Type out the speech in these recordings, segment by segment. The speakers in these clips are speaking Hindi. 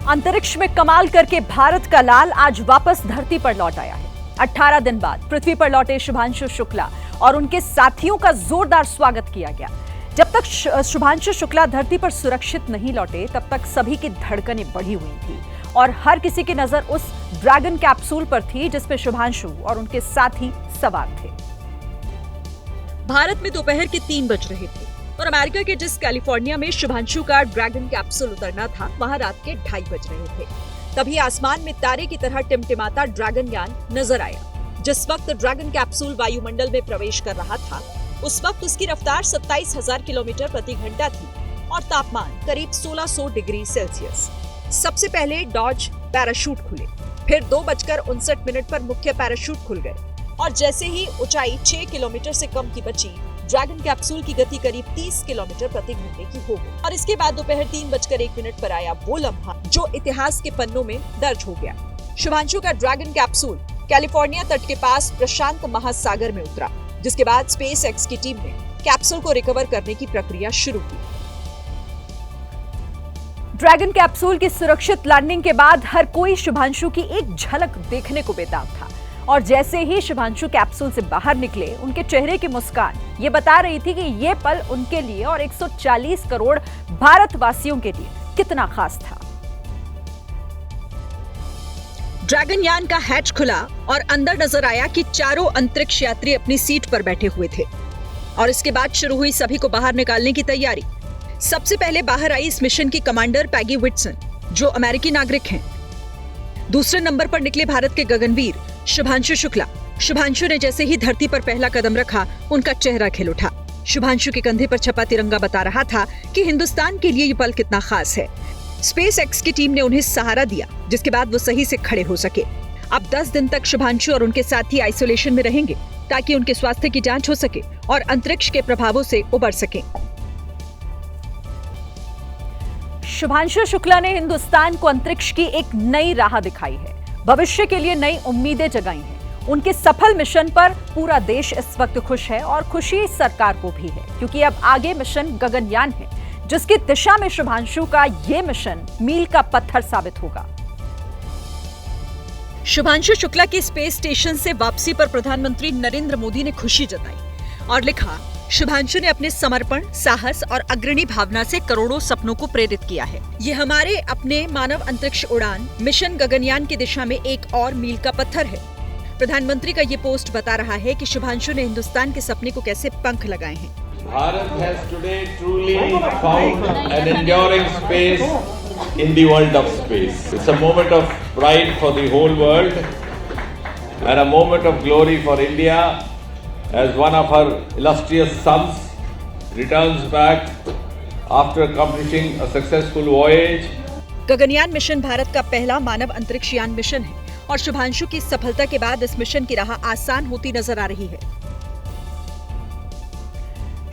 अंतरिक्ष में कमाल करके भारत का लाल आज वापस धरती पर लौट आया है। 18 दिन बाद पृथ्वी पर लौटे शुभांशु शुक्ला और उनके साथियों का जोरदार स्वागत किया गया। जब तक शुभांशु शुक्ला धरती पर सुरक्षित नहीं लौटे, तब तक सभी की धड़कनें बढ़ी हुई थी और हर किसी की नजर उस ड्रैगन कैप्सूल पर थी जिसमें शुभांशु और उनके साथी सवार थे। भारत में दोपहर के 3 बज रहे थे और अमेरिका के जिस कैलिफोर्निया में शुभांशु का ड्रैगन कैप्सूल उतरना था, वहां रात के 2:30 बज रहे थे। तभी आसमान में तारे की तरह टिमटिमाता ड्रैगन यान नजर आया। जिस वक्त ड्रैगन कैप्सूल वायुमंडल में प्रवेश कर रहा था, उस वक्त उसकी रफ्तार 27,000 किलोमीटर प्रति घंटा थी और तापमान करीब 1600 डिग्री सेल्सियस। सबसे पहले डॉज पैराशूट खुले, फिर 2:59 पर मुख्य पैराशूट खुल गए और जैसे ही ऊंचाई 6 किलोमीटर से कम की बची, ड्रैगन कैप्सूल की गति करीब 30 किलोमीटर प्रति घंटे की हो गई और इसके बाद दोपहर 3:01 पर आया वो लम्हा जो इतिहास के पन्नों में दर्ज हो गया। शुभांशु का ड्रैगन कैप्सूल कैलिफोर्निया तट के पास प्रशांत महासागर में उतरा, जिसके बाद स्पेस एक्स की टीम ने कैप्सूल को रिकवर करने की प्रक्रिया शुरू की। ड्रैगन कैप्सूल की सुरक्षित लैंडिंग के बाद हर कोई शुभांशु की एक झलक देखने को बेताब था और जैसे ही शुभांशु कैप्सूल से बाहर निकले, उनके चेहरे की मुस्कान ये बता रही थी कि ये पल उनके लिए और 140 करोड़ भारतवासियों के लिए कितना खास था। ड्रैगन यान का हैच खुला और अंदर नजर आया कि चारों अंतरिक्ष यात्री अपनी सीट पर बैठे हुए थे और इसके बाद शुरू हुई सभी को बाहर निकालने की तैयारी। सबसे पहले बाहर आई इस मिशन की कमांडर पैगी विटसन, जो अमेरिकी नागरिक हैं। दूसरे नंबर पर निकले भारत के गगनवीर शुभांशु शुक्ला। शुभांशु ने जैसे ही धरती पर पहला कदम रखा, उनका चेहरा खिल उठा। शुभांशु के कंधे पर छपा तिरंगा बता रहा था कि हिंदुस्तान के लिए ये पल कितना खास है। स्पेस एक्स की टीम ने उन्हें सहारा दिया, जिसके बाद वो सही से खड़े हो सके। अब 10 दिन तक शुभांशु और उनके साथी आइसोलेशन में रहेंगे ताकि उनके स्वास्थ्य की जांच हो सके और अंतरिक्ष के प्रभावों से उबर सके। शुभांशु शुक्ला ने हिंदुस्तान को अंतरिक्ष की एक नई राह दिखाई है, भविष्य के लिए नई उम्मीदें जगाई हैं। उनके सफल मिशन पर पूरा देश इस वक्त खुश है और खुशी सरकार को भी है, क्योंकि अब आगे मिशन गगनयान है, जिसकी दिशा में शुभांशु का ये मिशन मील का पत्थर साबित होगा। शुभांशु शुक्ला की स्पेस स्टेशन से वापसी पर प्रधानमंत्री नरेंद्र मोदी ने खुशी जताई और लिखा, शुभांशु ने अपने समर्पण, साहस और अग्रणी भावना से करोड़ों सपनों को प्रेरित किया है। ये हमारे अपने मानव अंतरिक्ष उड़ान मिशन गगनयान की दिशा में एक और मील का पत्थर है। प्रधानमंत्री का ये पोस्ट बता रहा है कि शुभांशु ने हिंदुस्तान के सपने को कैसे पंख लगाए हैं। Bharat has today truly found an enduring space in the world of space. It's a moment of pride for the whole world and a moment of glory for India as one of her illustrious sons returns back after accomplishing a successful voyage. Gaganyaan mission Bharat का पहला मानव अंतरिक्ष यान मिशन है और शुभांशु की सफलता के बाद इस मिशन की राह आसान होती नजर आ रही है।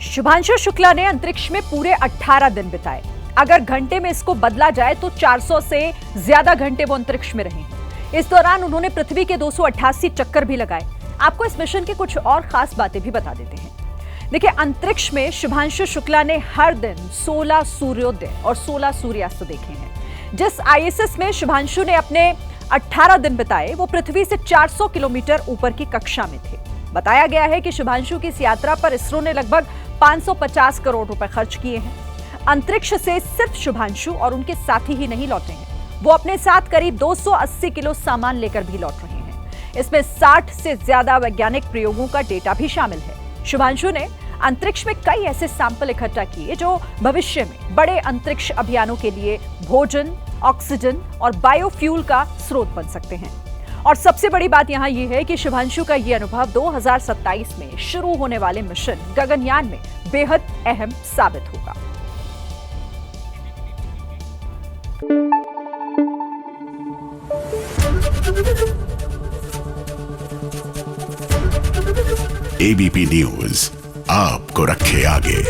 शुभांशु शुक्ला ने अंतरिक्ष में पूरे 18 दिन बिताए। अगर घंटे में इसको बदला जाए तो 400 से ज्यादा घंटे वो अंतरिक्ष में रहे हैं। इस दौरान उन्होंने पृथ्वी के 288 चक्कर भी लगाए। आपको इस मिशन की कुछ और खास बातें भी बता देते हैं। देखिए, अंतरिक्ष में शुभांशु शुक्ला ने हर दिन 16 सूर्योदय और 16 सूर्यास्त देखे हैं। जिस ISS में शुभांशु ने अपने 18 दिन बिताए, वो पृथ्वी से 400 किलोमीटर ऊपर की कक्षा में थे। बताया गया है कि शुभांशु की इस यात्रा पर इसरो ने लगभग 550 करोड़ रुपए खर्च किए हैं। अंतरिक्ष से सिर्फ शुभांशु और उनके साथी ही नहीं लौटे हैं, वो अपने साथ करीब 280 किलो सामान लेकर भी लौट रहे हैं। इसमें 60 से ज्यादा वैज्ञानिक प्रयोगों का डेटा भी शामिल है। शुभांशु ने अंतरिक्ष में कई ऐसे सैंपल इकट्ठा किए जो भविष्य में बड़े अंतरिक्ष अभियानों के लिए भोजन, ऑक्सीजन और बायोफ्यूल का स्रोत बन सकते हैं। और सबसे बड़ी बात यहां यह है कि शुभांशु का यह अनुभव 2027 में शुरू होने वाले मिशन गगनयान में बेहद अहम साबित होगा। ABP न्यूज आपको रखे आगे।